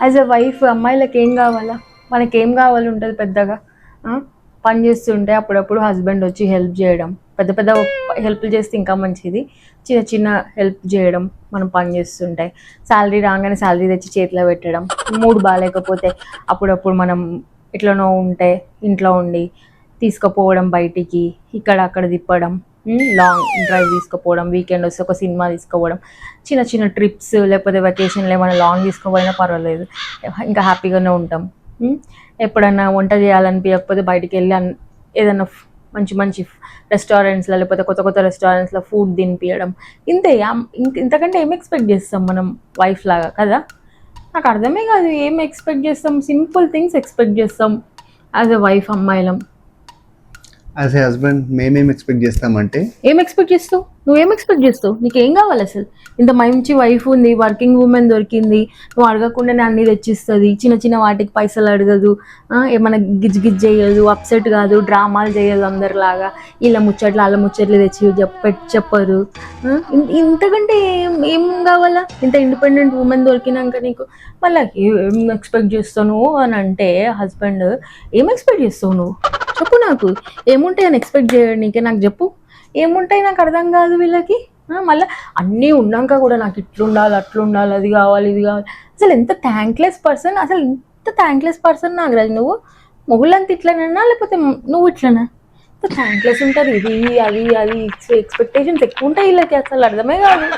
As a wife అమ్మాయిలకి ఏం కావాలా, మనకేం కావాలి ఉంటుంది పెద్దగా. పని చేస్తుంటే అప్పుడప్పుడు హస్బెండ్ వచ్చి హెల్ప్ చేయడం, పెద్ద పెద్ద హెల్ప్ చేస్తే ఇంకా మంచిది. చిన్న చిన్న హెల్ప్ చేయడం, మనం పని చేస్తుంటే శాలరీ రాగానే శాలరీ తెచ్చి చేతిలో పెట్టడం. మూడు బాగాలేకపోతే అప్పుడప్పుడు మనం ఎట్లనో ఉంటే ఇంట్లో ఉండి తీసుకుపోవడం బయటికి, ఇక్కడ అక్కడ తిప్పడం, లాంగ్ డ్రైవ్ తీసుకుపోవడం, వీకెండ్ వస్తే ఒక సినిమా తీసుకుపోవడం, చిన్న చిన్న ట్రిప్స్ లేకపోతే వెకేషన్లు ఏమైనా లాంగ్ తీసుకుపోయినా పర్వాలేదు, ఇంకా హ్యాపీగానే ఉంటాం. ఎప్పుడన్నా వంట చేయాలనిపించకపోతే బయటికి వెళ్ళి ఏదైనా మంచి మంచి రెస్టారెంట్స్లో లేకపోతే కొత్త కొత్త రెస్టారెంట్స్లో ఫుడ్ తినిపించడం. ఇంతే. ఇంతకంటే ఏం ఎక్స్పెక్ట్ చేస్తాం మనం వైఫ్ లాగా కదా. నాకు అర్థమే కాదు ఏం ఎక్స్పెక్ట్ చేస్తాం. సింపుల్ థింగ్స్ ఎక్స్పెక్ట్ చేస్తాం యాజ్ ఎ వైఫ్ అమ్మాయిలం. యాజ్ ఏ హస్బెండ్ మేమేం ఎక్స్పెక్ట్ చేస్తామంటే, ఏం ఎక్స్పెక్ట్ చేస్తావు? నువ్వేం ఎక్స్పెక్ట్ చేస్తావు? నీకేం కావాలి అసలు? ఇంత మంచి వైఫ్ ఉంది, వర్కింగ్ ఉమెన్ దొరికింది, నువ్వు అడగకుండానే అన్నీ తెచ్చిస్తుంది, చిన్న చిన్న వాటికి పైసలు అడగదు, ఏమైనా గిజ్ గిజ్ చేయదు, అప్సెట్ కాదు, డ్రామాలు చేయదు అందరిలాగా, ఇలా ముచ్చట్లు అలా ముచ్చట్లు తెచ్చి చెప్పరు. ఇంతకంటే ఏం కావాలా? ఇంత ఇండిపెండెంట్ ఉమెన్ దొరికినాక నీకు మళ్ళీ ఏం ఎక్స్పెక్ట్ చేస్తాను అని అంటే హస్బెండ్, ఏం ఎక్స్పెక్ట్ చేస్తావు నువ్వు? చెప్పు నాకు. ఏముంటాయి అని ఎక్స్పెక్ట్ చేయడానికే నాకు చెప్పు. ఏముంటాయి నాకు అర్థం కాదు వీళ్ళకి. మళ్ళీ అన్నీ ఉన్నాక కూడా నాకు ఇట్లుండాలి అట్లుండాలి, అది కావాలి ఇది కావాలి. అసలు ఎంత థ్యాంక్లెస్ పర్సన్, అసలు ఎంత థ్యాంక్లెస్ పర్సన్ నాకు రాదు. నువ్వు మొగుళ్ళంతా ఇట్లనన్నా లేకపోతే నువ్వు ఇట్లనా? ఎంత థ్యాంక్లెస్ ఉంటారు. ఇది అది అది ఎక్స్పెక్టేషన్స్ ఎక్కువ ఉంటాయి వీళ్ళకి, అసలు అర్థమే కాదు.